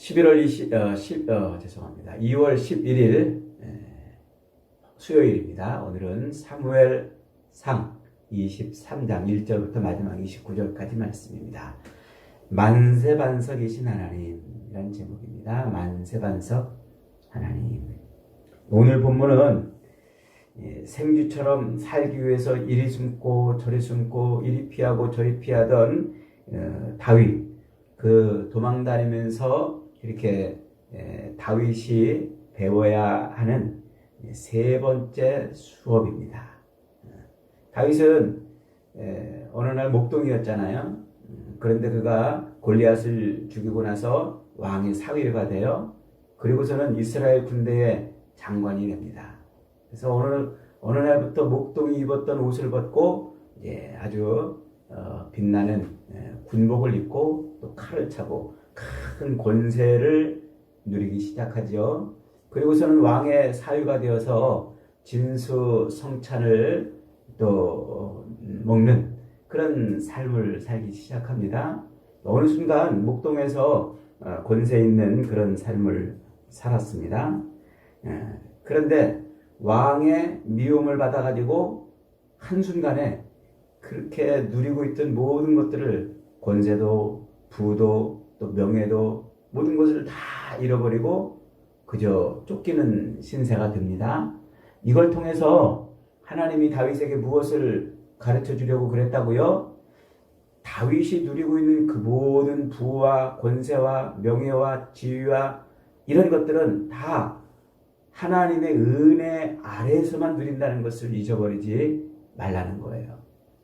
11월 죄송합니다. 2월 11일 수요일입니다. 오늘은 사무엘상 23장 1절부터 마지막 29절까지 말씀입니다. 만세반석이신 하나님이라는 제목입니다. 만세반석 하나님. 오늘 본문은 생쥐처럼 살기 위해서 이리 숨고 저리 숨고 이리 피하고 저리 피하던 다윗, 그 도망다니면서 이렇게 다윗이 배워야 하는 세 번째 수업입니다. 다윗은 어느 날 목동이었잖아요. 그런데 그가 골리앗을 죽이고 나서 왕의 사위가 되어 그리고서는 이스라엘 군대의 장관이 됩니다. 그래서 어느 날부터 목동이 입었던 옷을 벗고 아주 빛나는 군복을 입고 또 칼을 차고 큰 권세를 누리기 시작하죠. 그리고서는 왕의 사위가 되어서 진수성찬을 또 먹는 그런 삶을 살기 시작합니다. 어느 순간 목동에서 권세 있는 그런 삶을 살았습니다. 그런데 왕의 미움을 받아가지고 한순간에 그렇게 누리고 있던 모든 것들을 권세도 부도 또 명예도 모든 것을 다 잃어버리고 그저 쫓기는 신세가 됩니다. 이걸 통해서 하나님이 다윗에게 무엇을 가르쳐 주려고 그랬다고요? 다윗이 누리고 있는 그 모든 부와 권세와 명예와 지위와 이런 것들은 다 하나님의 은혜 아래에서만 누린다는 것을 잊어버리지 말라는 거예요.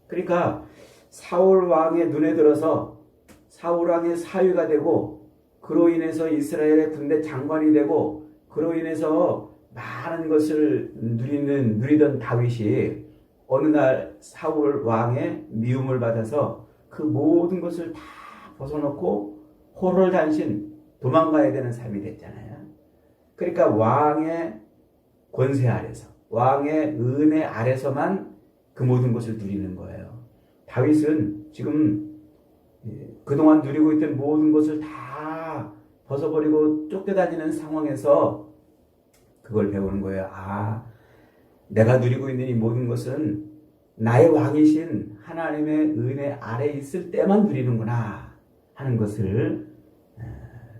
그러니까 사울 왕의 눈에 들어서 사울 왕의 사위가 되고 그로 인해서 이스라엘의 군대 장관이 되고 그로 인해서 많은 것을 누리던 다윗이 어느 날 사울 왕의 미움을 받아서 그 모든 것을 다 벗어놓고 호롤단신 도망가야 되는 삶이 됐잖아요. 그러니까 왕의 권세 아래서 왕의 은혜 아래서만 그 모든 것을 누리는 거예요. 다윗은 지금 그동안 누리고 있던 모든 것을 다 벗어버리고 쫓겨다니는 상황에서 그걸 배우는 거예요. 내가 누리고 있는 이 모든 것은 나의 왕이신 하나님의 은혜 아래 있을 때만 누리는구나 하는 것을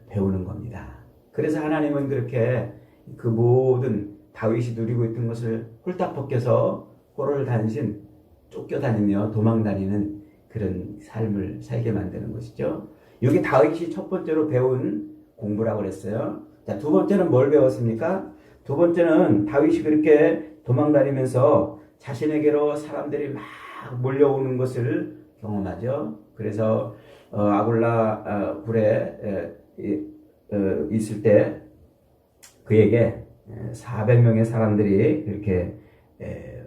배우는 겁니다. 그래서 하나님은 그렇게 그 모든 다윗이 누리고 있던 것을 홀딱 벗겨서 호롤단신 쫓겨다니며 도망다니는 그런 삶을 살게 만드는 것이죠. 이게 다윗이 첫 번째로 배운 공부라고 그랬어요. 자, 두 번째는 뭘 배웠습니까? 두 번째는 다윗이 그렇게 도망다니면서 자신에게로 사람들이 막 몰려오는 것을 경험하죠. 그래서 아굴라 굴에 있을 때 그에게 400명의 사람들이 이렇게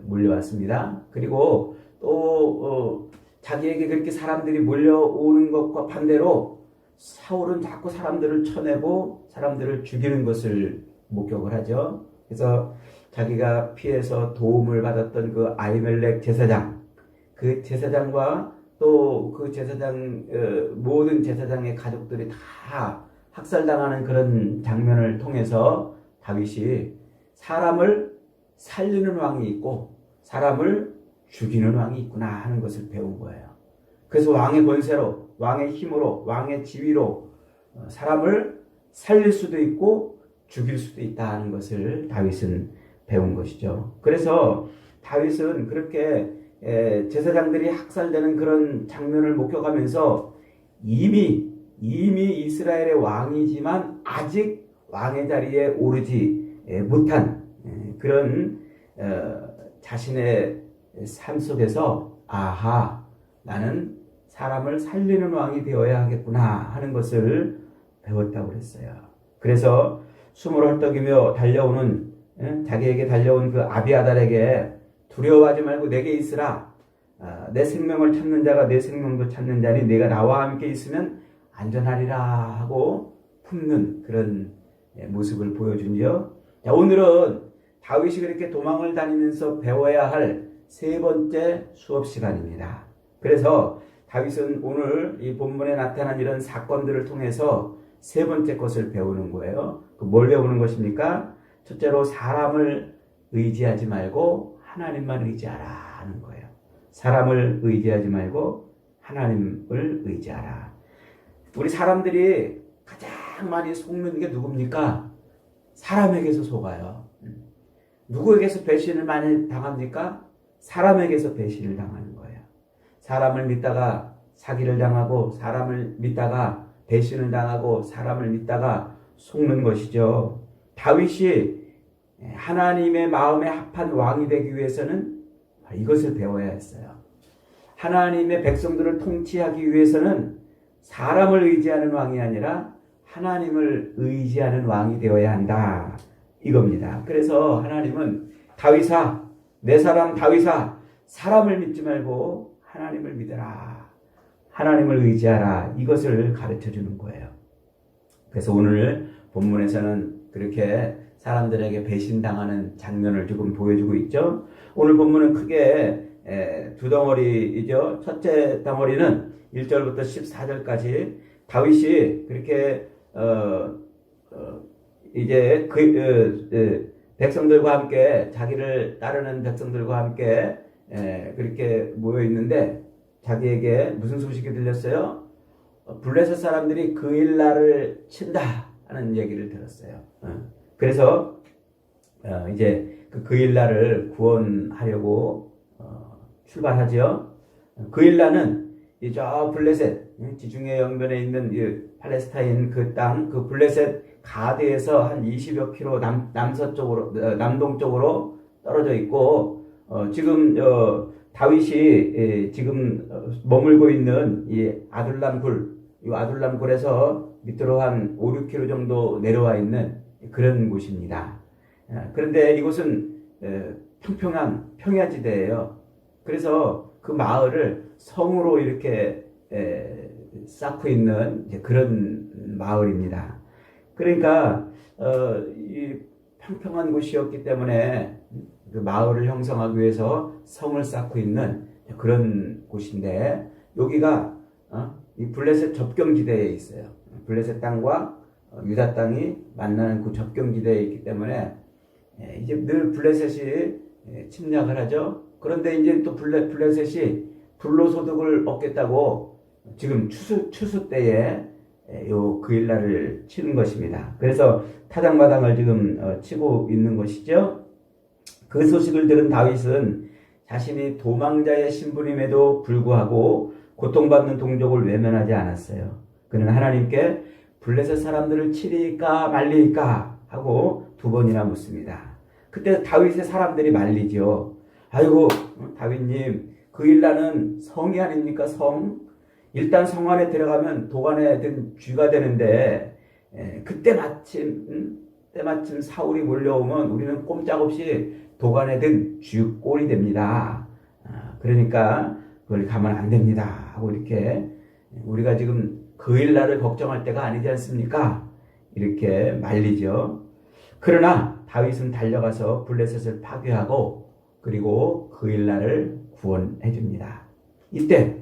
몰려왔습니다. 그리고 또 자기에게 그렇게 사람들이 몰려오는 것과 반대로 사울은 자꾸 사람들을 쳐내고 사람들을 죽이는 것을 목격을 하죠. 그래서 자기가 피해서 도움을 받았던 그 아히멜렉 제사장, 그 제사장과 또 그 제사장 모든 제사장의 가족들이 다 학살당하는 그런 장면을 통해서 다윗이 사람을 살리는 왕이 있고 사람을 죽이는 왕이 있구나 하는 것을 배운 거예요. 그래서 왕의 권세로, 왕의 힘으로, 왕의 지위로 사람을 살릴 수도 있고 죽일 수도 있다 하는 것을 다윗은 배운 것이죠. 그래서 다윗은 그렇게 제사장들이 학살되는 그런 장면을 목격하면서 이미 이스라엘의 왕이지만 아직 왕의 자리에 오르지 못한 그런 자신의 삶 속에서 나는 사람을 살리는 왕이 되어야 하겠구나 하는 것을 배웠다고 그랬어요. 그래서 숨을 헐떡이며 달려오는 자기에게 달려온 그 아비아달에게 두려워하지 말고 내게 있으라. 내 생명을 찾는 자가 내 생명도 찾는 자니 네가 나와 함께 있으면 안전하리라 하고 품는 그런 모습을 보여준죠. 자, 오늘은 다윗이 그렇게 도망을 다니면서 배워야 할 세 번째 수업 시간입니다. 그래서 다윗은 오늘 이 본문에 나타난 이런 사건들을 통해서 세 번째 것을 배우는 거예요. 뭘 배우는 것입니까? 첫째로 사람을 의지하지 말고 하나님만 의지하라 하는 거예요. 사람을 의지하지 말고 하나님을 의지하라. 우리 사람들이 가장 많이 속는 게 누굽니까? 사람에게서 속아요. 누구에게서 배신을 많이 당합니까? 사람에게서 배신을 당하는 거예요. 사람을 믿다가 사기를 당하고, 사람을 믿다가 배신을 당하고, 사람을 믿다가 속는 것이죠. 다윗이 하나님의 마음에 합한 왕이 되기 위해서는 이것을 배워야 했어요. 하나님의 백성들을 통치하기 위해서는 사람을 의지하는 왕이 아니라 하나님을 의지하는 왕이 되어야 한다, 이겁니다. 그래서 하나님은 다윗아, 내 사람 다윗아, 사람을 믿지 말고 하나님을 믿어라, 하나님을 의지하라, 이것을 가르쳐 주는 거예요. 그래서 오늘 본문에서는 그렇게 사람들에게 배신당하는 장면을 지금 보여주고 있죠. 오늘 본문은 크게 두 덩어리이죠. 첫째 덩어리는 1절부터 14절까지 다윗이 그렇게 이제 백성들과 함께, 자기를 따르는 백성들과 함께 그렇게 모여 있는데 자기에게 무슨 소식이 들렸어요? 블레셋 사람들이 그일라를 친다 하는 얘기를 들었어요. 그래서 이제 그일라를 구원하려고 출발하죠. 그일라는 저 블레셋 지중해 영변에 있는 이 팔레스타인 그 땅, 그 블레셋 가드에서 한 20여 킬로 남서쪽으로, 남동쪽으로 떨어져 있고, 지금 다윗이 지금 머물고 있는 이 아둘람굴, 이 아둘람굴에서 밑으로 한 5, 6킬로 정도 내려와 있는 그런 곳입니다. 그런데 이곳은 평평한 평야지대예요. 그래서 그 마을을 성으로 이렇게 쌓고 있는 그런 마을입니다. 그러니까 이 평평한 곳이었기 때문에 그 마을을 형성하기 위해서 성을 쌓고 있는 그런 곳인데, 여기가 이 블레셋 접경지대에 있어요. 블레셋 땅과 유다 땅이 만나는 그 접경지대에 있기 때문에 이제 늘 블레셋이 침략을 하죠. 그런데 이제 또 블레셋이 불로소득을 얻겠다고 지금 추수 때에 요 그일라를 치는 것입니다. 그래서 타작마당을 지금 치고 있는 것이죠. 그 소식을 들은 다윗은 자신이 도망자의 신분임에도 불구하고 고통받는 동족을 외면하지 않았어요. 그는 하나님께 블레셋 사람들을 치리까 말리까 하고 두 번이나 묻습니다. 그때 다윗의 사람들이 말리죠. 아이고 다윗님, 그일라는 성이 아닙니까? 성. 일단 성 안에 들어가면 도관에 든 쥐가 되는데 그때 때마침 사울이 몰려오면 우리는 꼼짝없이 도관에 든 쥐꼴이 됩니다. 그러니까 그걸 가면 안 됩니다 하고, 이렇게 우리가 지금 그일라를 걱정할 때가 아니지 않습니까? 이렇게 말리죠. 그러나 다윗은 달려가서 블레셋을 파괴하고 그리고 그일라를 구원해 줍니다. 이때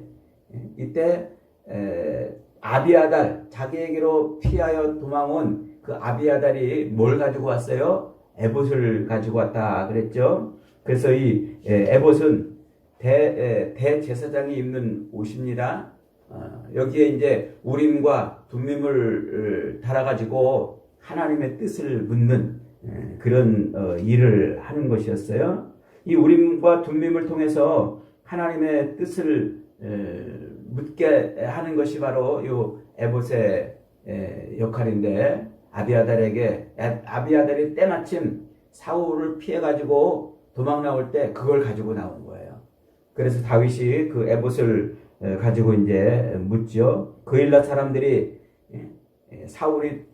아비아달, 자기에게로 피하여 도망온 그 아비아달이 뭘 가지고 왔어요? 에봇을 가지고 왔다 그랬죠. 그래서 이 에봇은 대제사장이 입는 옷입니다. 여기에 이제 우림과 둠밈을 달아가지고 하나님의 뜻을 묻는 그런 일을 하는 것이었어요. 이 우림과 둠밈을 통해서 하나님의 뜻을 묻게 하는 것이 바로 요 에봇의 역할인데, 아비아달이 때마침 사울을 피해가지고 도망 나올 때 그걸 가지고 나온 거예요. 그래서 다윗이 그 에봇을 가지고 이제 묻죠. 그일라 사람들이 사울이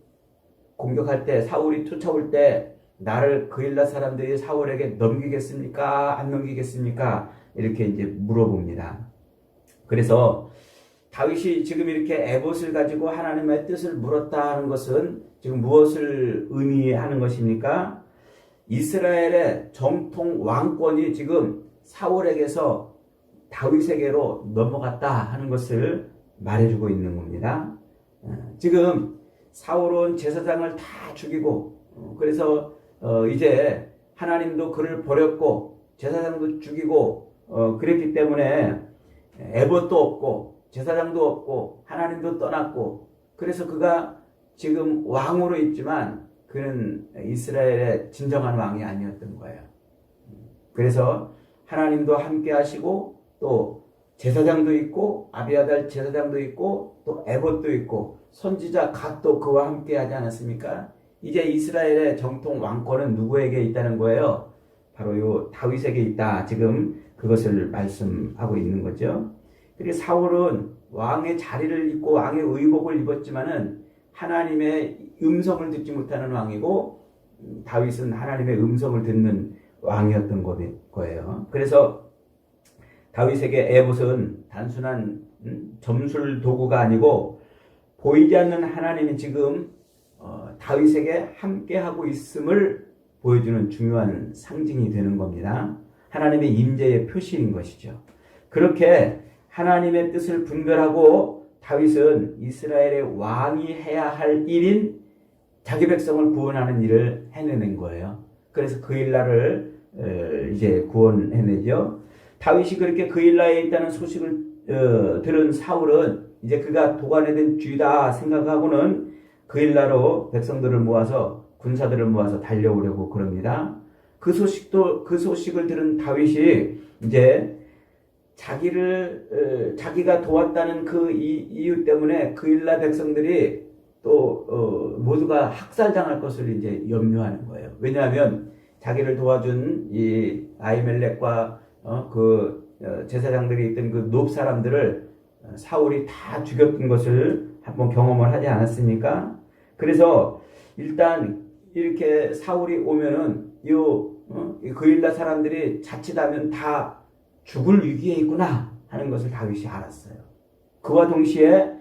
공격할 때, 사울이 쫓아올 때 나를 그일라 사람들이 사울에게 넘기겠습니까? 안 넘기겠습니까? 이렇게 이제 물어봅니다. 그래서 다윗이 지금 이렇게 에봇을 가지고 하나님의 뜻을 물었다 하는 것은 지금 무엇을 의미하는 것입니까? 이스라엘의 정통 왕권이 지금 사울에게서 다윗에게로 넘어갔다 하는 것을 말해주고 있는 겁니다. 지금 사울은 제사장을 다 죽이고 그래서 이제 하나님도 그를 버렸고 제사장도 죽이고 그랬기 때문에 에봇도 없고 제사장도 없고 하나님도 떠났고 그래서 그가 지금 왕으로 있지만 그는 이스라엘의 진정한 왕이 아니었던 거예요. 그래서 하나님도 함께 하시고 또 제사장도 있고 아비아달 제사장도 있고 또 에봇도 있고 선지자 갓도 그와 함께 하지 않았습니까? 이제 이스라엘의 정통 왕권은 누구에게 있다는 거예요? 바로 요 다윗에게 있다. 지금 그것을 말씀하고 있는 거죠. 그리고 사울은 왕의 자리를 입고 왕의 의복을 입었지만은 하나님의 음성을 듣지 못하는 왕이고 다윗은 하나님의 음성을 듣는 왕이었던 거예요. 그래서 다윗에게 에봇은 단순한 점술 도구가 아니고 보이지 않는 하나님이 지금 다윗에게 함께하고 있음을 보여주는 중요한 상징이 되는 겁니다. 하나님의 임재의 표시인 것이죠. 그렇게 하나님의 뜻을 분별하고 다윗은 이스라엘의 왕이 해야 할 일인 자기 백성을 구원하는 일을 해내는 거예요. 그래서 그일라를 이제 구원해내죠. 다윗이 그렇게 그일라에 있다는 소식을 들은 사울은 이제 그가 도관에 쥐다 생각하고는 그일라로 백성들을 모아서 군사들을 모아서 달려오려고 그럽니다. 그 소식을 들은 다윗이 이제 자기가 도왔다는 그 이유 때문에 그일라 백성들이 또 모두가 학살당할 것을 이제 염려하는 거예요. 왜냐하면 자기를 도와준 이 아히멜렉과 제사장들이 있던 그 높 사람들을 사울이 다 죽였던 것을 한번 경험을 하지 않았습니까? 그래서 일단 이렇게 사울이 오면은 그일라 사람들이 자칫하면 다 죽을 위기에 있구나 하는 것을 다윗이 알았어요. 그와 동시에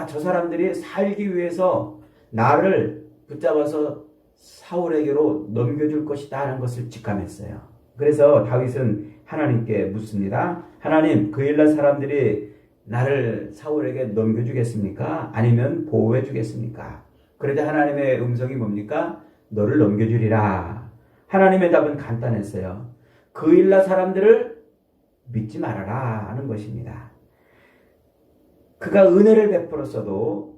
저 사람들이 살기 위해서 나를 붙잡아서 사울에게로 넘겨줄 것이다 하는 것을 직감했어요. 그래서 다윗은 하나님께 묻습니다. 하나님, 그일라 사람들이 나를 사울에게 넘겨주겠습니까? 아니면 보호해 주겠습니까? 그러자 하나님의 음성이 뭡니까? 너를 넘겨주리라. 하나님의 답은 간단했어요. 그일라 사람들을 믿지 말아라 하는 것입니다. 그가 은혜를 베풀었어도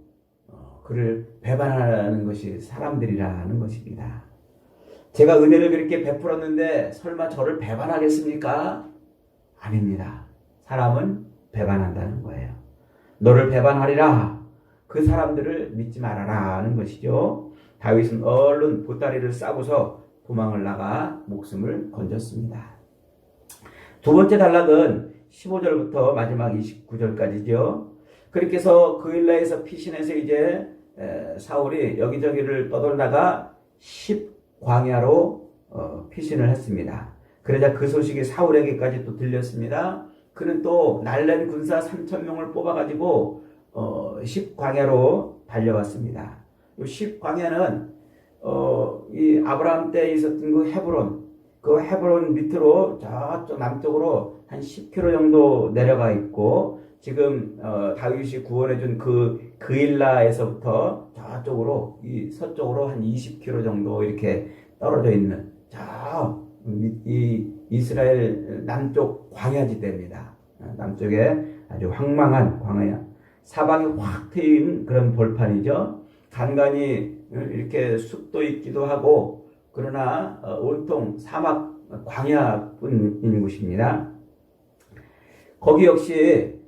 그를 배반하는 것이 사람들이라는 것입니다. 제가 은혜를 그렇게 베풀었는데 설마 저를 배반하겠습니까? 아닙니다. 사람은 배반한다는 거예요. 너를 배반하리라. 그 사람들을 믿지 말아라 하는 것이죠. 다윗은 얼른 보따리를 싸고서 도망을 나가 목숨을 건졌습니다. 두 번째 단락은 15절부터 마지막 29절까지죠. 그렇게 해서 그일라에서 피신해서 이제 사울이 여기저기를 떠돌다가 10광야로 피신을 했습니다. 그러자 그 소식이 사울에게까지 또 들렸습니다. 그는 또 날랜 군사 3,000명을 뽑아가지고 10광야로 달려갔습니다. 이 10광야는 이 아브라함 때 있었던 그 헤브론 밑으로 저쪽 남쪽으로 한 10km 정도 내려가 있고 지금 다윗이 구원해준 그일라에서부터 저쪽으로 이 서쪽으로 한 20km 정도 이렇게 떨어져 있는 이 이스라엘 남쪽 광야지대입니다. 남쪽에 아주 황망한 광야, 사방이 확 트인 그런 벌판이죠. 간간히 이렇게 숲도 있기도 하고 그러나 온통 사막 광야뿐인 곳입니다. 거기 역시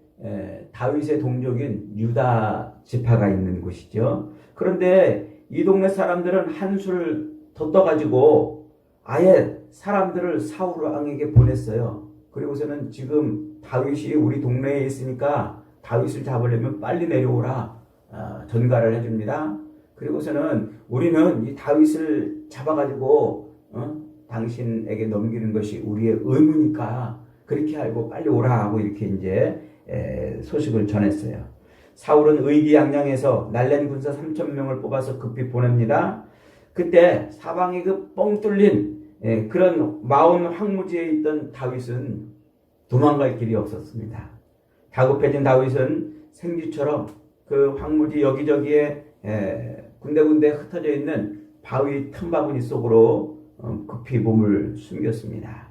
다윗의 동족인 유다 지파가 있는 곳이죠. 그런데 이 동네 사람들은 한술 더 떠가지고 아예 사람들을 사울 왕에게 보냈어요. 그리고서는 지금 다윗이 우리 동네에 있으니까 다윗을 잡으려면 빨리 내려오라 전가를 해줍니다. 그리고서는 우리는 이 다윗을 잡아가지고 당신에게 넘기는 것이 우리의 의무니까 그렇게 알고 빨리 오라 하고 이렇게 이제 소식을 전했어요. 사울은 의기양양해서 날랜 군사 3,000명을 뽑아서 급히 보냅니다. 그때 사방이 그 뻥 뚫린 그런 마온 황무지에 있던 다윗은 도망갈 길이 없었습니다. 다급해진 다윗은 생쥐처럼 그 황무지 여기저기에 군데군데 흩어져 있는 바위 틈바구니 속으로 급히 몸을 숨겼습니다.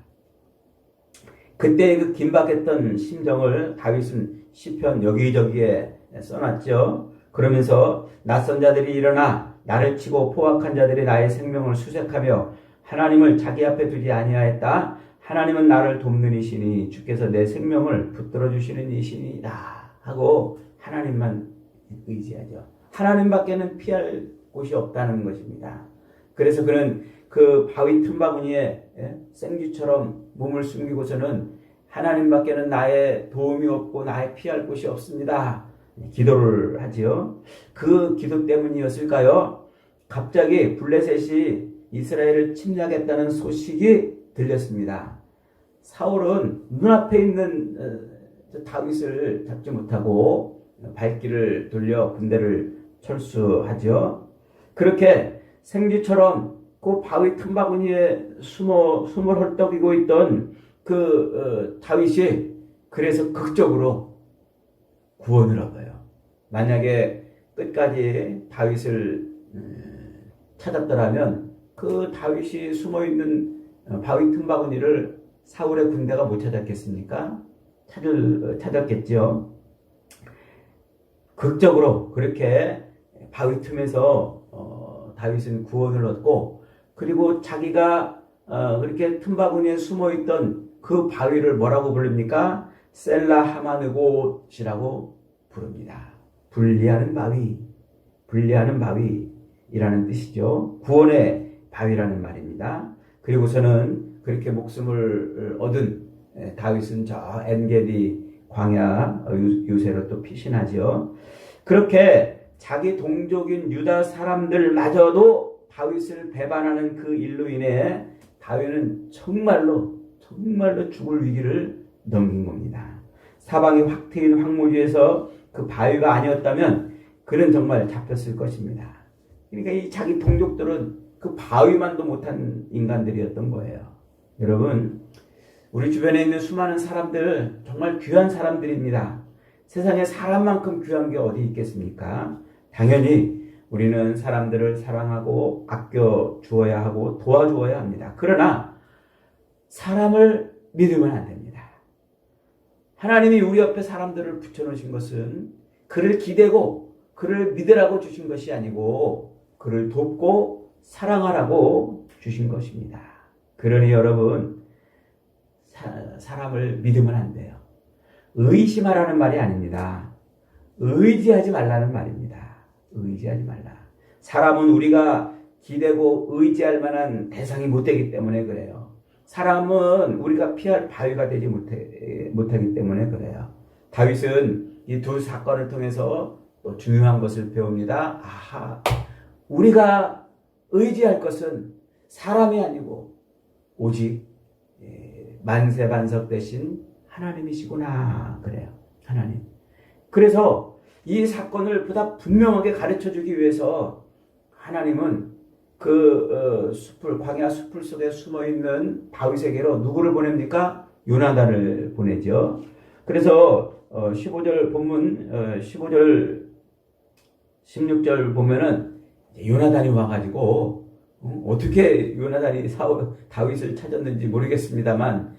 그때 그 긴박했던 심정을 다윗은 시편 여기저기에 써놨죠. 그러면서 낯선 자들이 일어나 나를 치고 포악한 자들이 나의 생명을 수색하며 하나님을 자기 앞에 두지 아니하였다. 하나님은 나를 돕는 이시니 주께서 내 생명을 붙들어 주시는 이시니이다 하고 하나님만 의지하죠. 하나님밖에는 피할 곳이 없다는 것입니다. 그래서 그는 그 바위 틈바구니에 생쥐처럼 몸을 숨기고서는 하나님밖에는 나의 도움이 없고 나의 피할 곳이 없습니다. 기도를 하지요. 그 기도 때문이었을까요? 갑자기 블레셋이 이스라엘을 침략했다는 소식이 들렸습니다. 사울은 눈앞에 있는 다윗을 잡지 못하고 발길을 돌려 군대를 철수하죠. 그렇게 생쥐처럼 그 바위 틈바구니에 숨을 헐떡이고 있던 다윗이 그래서 극적으로 구원을 얻어요. 만약에 끝까지 다윗을 찾았더라면 그 다윗이 숨어있는 바위 틈바구니를 사울의 군대가 못 찾았겠습니까? 찾았겠죠. 극적으로 그렇게 바위 틈에서 다윗은 구원을 얻고, 그리고 자기가 그렇게 틈바구니에 숨어있던 그 바위를 뭐라고 부릅니까? 셀라 하마느곳이라고 부릅니다. 분리하는 바위이라는 뜻이죠. 구원의 바위라는 말입니다. 그리고서는 그렇게 목숨을 얻은 다윗은 저 엔게디 광야 유세로 또 피신하죠. 그렇게 자기 동족인 유다 사람들마저도 다윗을 배반하는 그 일로 인해 다윗은 정말로 죽을 위기를 넘긴 겁니다. 사방이 확 트인 황무지에서 그 바위가 아니었다면 그는 정말 잡혔을 것입니다. 그러니까 이 자기 동족들은 그 바위만도 못한 인간들이었던 거예요. 여러분, 우리 주변에 있는 수많은 사람들 정말 귀한 사람들입니다. 세상에 사람만큼 귀한 게 어디 있겠습니까? 당연히 우리는 사람들을 사랑하고 아껴 주어야 하고 도와주어야 합니다. 그러나 사람을 믿으면 안 됩니다. 하나님이 우리 옆에 사람들을 붙여놓으신 것은 그를 기대고 그를 믿으라고 주신 것이 아니고 그를 돕고 사랑하라고 주신 것입니다. 그러니 여러분, 사람을 믿으면 안 돼요. 의심하라는 말이 아닙니다. 의지하지 말라는 말입니다. 의지하지 말라. 사람은 우리가 기대고 의지할 만한 대상이 못 되기 때문에 그래요. 사람은 우리가 피할 바위가 되지 못하기 때문에 그래요. 다윗은 이 두 사건을 통해서 또 중요한 것을 배웁니다. 우리가 의지할 것은 사람이 아니고 오직 만세반석 대신 하나님이시구나 그래요. 하나님. 그래서 이 사건을 보다 분명하게 가르쳐주기 위해서 하나님은 광야 숲을 속에 숨어있는 다윗에게로 누구를 보냅니까? 요나단을 보내죠. 그래서 15절 본문 15절 16절 보면은 요나단이 와가지고 어떻게 요나단이 다윗을 찾았는지 모르겠습니다만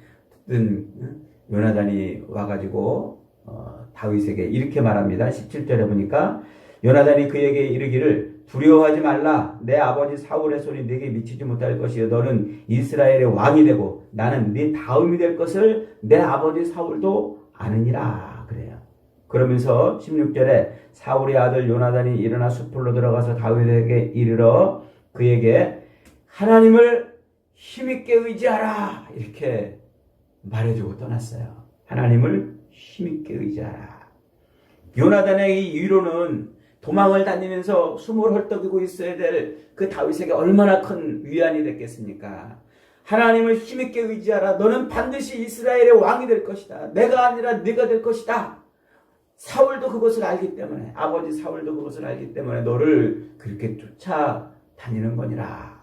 요나단이 와가지고 다윗에게 이렇게 말합니다. 17절에 보니까 요나단이 그에게 이르기를 두려워하지 말라. 내 아버지 사울의 손이 네게 미치지 못할 것이요 너는 이스라엘의 왕이 되고 나는 네 다음이 될 것을 내 아버지 사울도 아느니라 그래요. 그러면서 16절에 사울의 아들 요나단이 일어나 숲으로 들어가서 다윗에게 이르러 그에게 하나님을 힘있게 의지하라 이렇게 말해주고 떠났어요. 하나님을 힘있게 의지하라. 요나단의 이 위로는 도망을 다니면서 숨을 헐떡이고 있어야 될 그 다윗에게 얼마나 큰 위안이 됐겠습니까? 하나님을 힘있게 의지하라. 너는 반드시 이스라엘의 왕이 될 것이다. 내가 아니라 네가 될 것이다. 사울도 그것을 알기 때문에, 아버지 사울도 그것을 알기 때문에 너를 그렇게 쫓아다니는 거니라.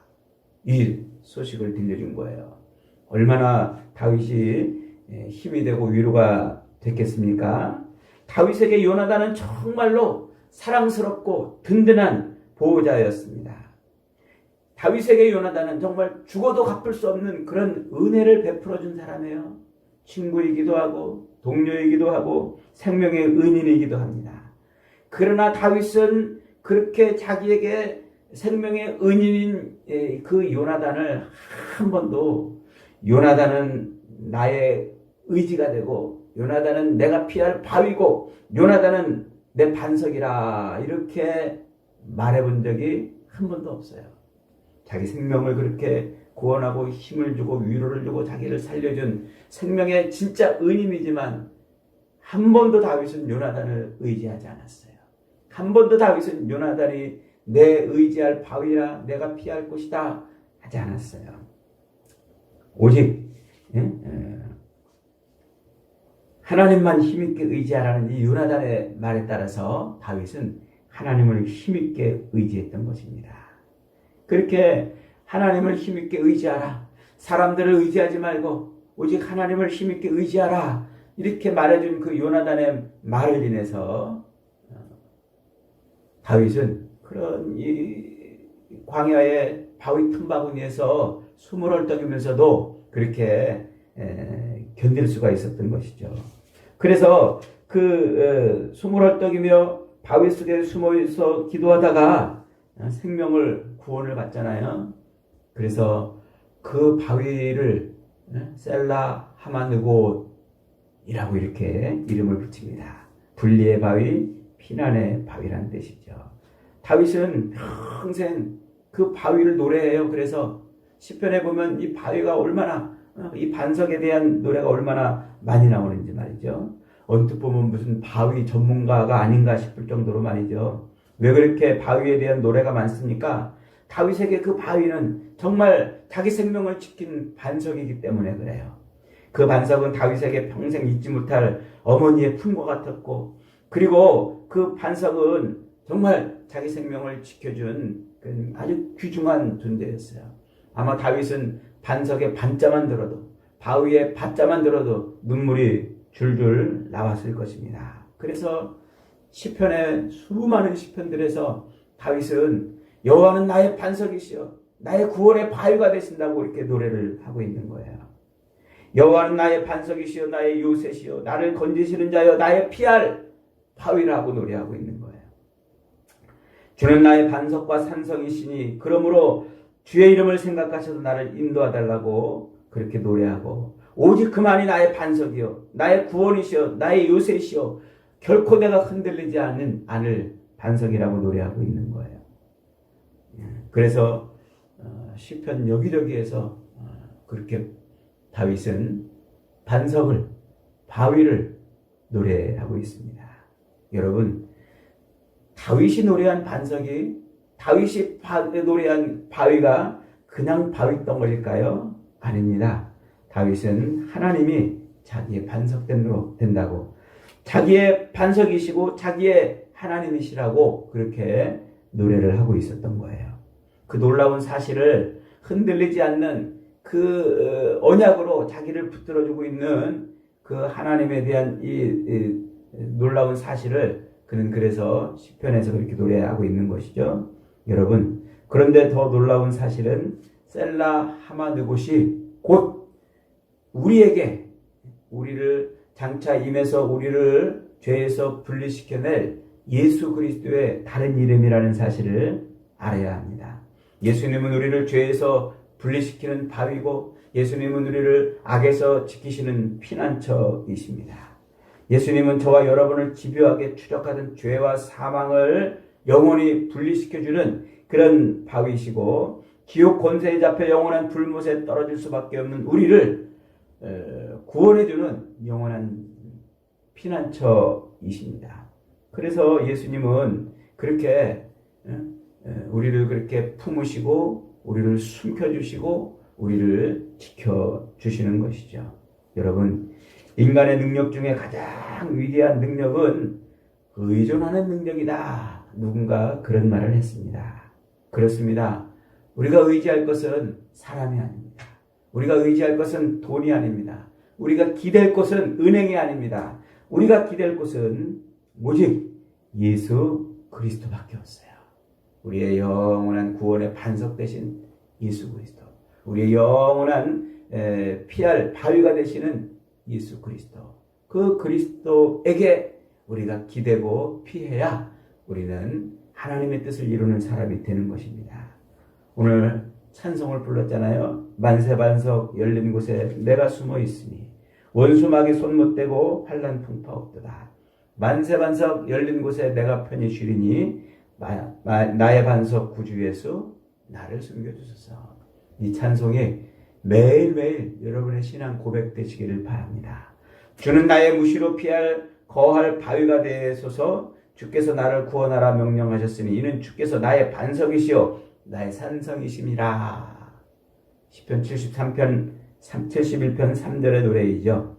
이 소식을 들려준 거예요. 얼마나 다윗이 힘이 되고 위로가 됐겠습니까? 다윗에게 요나단은 정말로 사랑스럽고 든든한 보호자였습니다. 다윗에게 요나단은 정말 죽어도 갚을 수 없는 그런 은혜를 베풀어 준 사람이에요. 친구이기도 하고 동료이기도 하고 생명의 은인이기도 합니다. 그러나 다윗은 그렇게 자기에게 생명의 은인인 그 요나단을 한 번도 요나단은 나의 의지가 되고 요나단은 내가 피할 바위고 요나단은 내 반석이라 이렇게 말해본 적이 한 번도 없어요. 자기 생명을 그렇게 구원하고 힘을 주고 위로를 주고 자기를 살려준 생명의 진짜 은인이지만 한 번도 다윗은 요나단을 의지하지 않았어요. 한 번도 다윗은 요나단이 내 의지할 바위라 내가 피할 곳이다 하지 않았어요. 오직 하나님만 힘있게 의지하라는 이 요나단의 말에 따라서 다윗은 하나님을 힘있게 의지했던 것입니다. 그렇게 하나님을 힘있게 의지하라. 사람들을 의지하지 말고 오직 하나님을 힘있게 의지하라. 이렇게 말해준 그 요나단의 말을 인해서 다윗은 그런 이 광야의 바위 틈바구니에서 숨을 헐떡이면서도 그렇게 견딜 수가 있었던 것이죠. 그래서 그 숨을 헐떡이며 바위 속에 숨어서 기도하다가 생명을 구원을 받잖아요. 그래서 그 바위를 셀라 하마느곳이라고 이렇게 이름을 붙입니다. 분리의 바위, 피난의 바위라는 뜻이죠. 다윗은 평생 그 바위를 노래해요. 그래서 시편에 보면 이 바위가 얼마나 이 반석에 대한 노래가 얼마나 많이 나오는지 말이죠. 언뜻 보면 무슨 바위 전문가가 아닌가 싶을 정도로 말이죠. 왜 그렇게 바위에 대한 노래가 많습니까? 다윗에게 그 바위는 정말 자기 생명을 지킨 반석이기 때문에 그래요. 그 반석은 다윗에게 평생 잊지 못할 어머니의 품과 같았고, 그리고 그 반석은 정말 자기 생명을 지켜준 아주 귀중한 존재였어요. 아마 다윗은 반석의 반자만 들어도, 바위의 밭자만 들어도 눈물이 줄줄 나왔을 것입니다. 그래서 시편의 수많은 시편들에서 다윗은 여호와는 나의 반석이시여 나의 구원의 바위가 되신다고 이렇게 노래를 하고 있는 거예요. 여호와는 나의 반석이시여 나의 요새시여 나를 건지시는 자여 나의 피할 바위라고 노래하고 있는 거예요. 주는 나의 반석과 산성이시니 그러므로 주의 이름을 생각하셔서 나를 인도하달라고 그렇게 노래하고, 오직 그만이 나의 반석이요 나의 구원이시여 나의 요새시여 결코 내가 흔들리지 않을 반석이라고 노래하고 있는 거예요. 그래서 시편 여기저기에서 그렇게 다윗은 반석을, 바위를 노래하고 있습니다. 여러분, 다윗이 노래한 반석이, 다윗이 노래한 바위가 그냥 바위 덩어리일까요? 아닙니다. 다윗은 하나님이 자기의 반석 된다고, 자기의 반석이시고 자기의 하나님이시라고 그렇게 노래를 하고 있었던 거예요. 그 놀라운 사실을 흔들리지 않는 그 언약으로 자기를 붙들어주고 있는 그 하나님에 대한 이 놀라운 사실을 그는 그래서 시편에서 그렇게 노래하고 있는 것이죠. 여러분, 그런데 더 놀라운 사실은 셀라 하마느곳이 곧 우리를 장차 임해서 우리를 죄에서 분리시켜낼 예수 그리스도의 다른 이름이라는 사실을 알아야 합니다. 예수님은 우리를 죄에서 분리시키는 바위고 예수님은 우리를 악에서 지키시는 피난처이십니다. 예수님은 저와 여러분을 집요하게 추적하던 죄와 사망을 영원히 분리시켜주는 그런 바위시고, 지옥 권세에 잡혀 영원한 불못에 떨어질 수밖에 없는 우리를 구원해주는 영원한 피난처이십니다. 그래서 예수님은 그렇게 우리를 그렇게 품으시고 우리를 숨겨주시고 우리를 지켜주시는 것이죠. 여러분, 인간의 능력 중에 가장 위대한 능력은 의존하는 능력이다. 누군가 그런 말을 했습니다. 그렇습니다. 우리가 의지할 것은 사람이 아닙니다. 우리가 의지할 것은 돈이 아닙니다. 우리가 기댈 것은 은행이 아닙니다. 우리가 기댈 것은 오직 예수 그리스도밖에 없어요. 우리의 영원한 구원의 반석 되신 예수 그리스도, 우리의 영원한 피할 바위가 되시는 예수 그리스도, 그 그리스도에게 우리가 기대고 피해야 우리는 하나님의 뜻을 이루는 사람이 되는 것입니다. 오늘 찬송을 불렀잖아요. 만세반석 열린 곳에 내가 숨어 있으니 원수막이 손 못 대고 환난 풍파 없도다. 만세반석 열린 곳에 내가 편히 쉬리니 나의 반석 구주 예수 나를 숨겨주소서. 이 찬송이 매일매일 여러분의 신앙 고백 되시기를 바랍니다. 주는 나의 무시로 피할 거할 바위가 되소서. 주께서 나를 구원하라 명령하셨으니 이는 주께서 나의 반석이시요 나의 산성이심이라. 시편 73편 71편 3절의 노래이죠.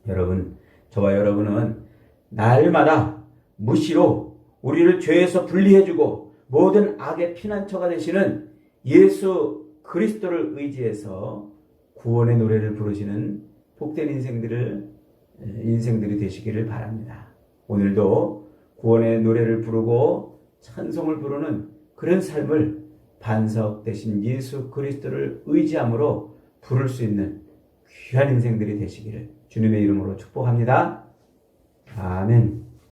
여러분, 저와 여러분은 날마다 무시로 우리를 죄에서 분리해주고 모든 악의 피난처가 되시는 예수 그리스도를 의지해서 구원의 노래를 부르시는 복된 인생들이 되시기를 바랍니다. 오늘도 구원의 노래를 부르고 찬송을 부르는 그런 삶을 반석 되신 예수 그리스도를 의지함으로 부를 수 있는 귀한 인생들이 되시기를 주님의 이름으로 축복합니다. 아멘.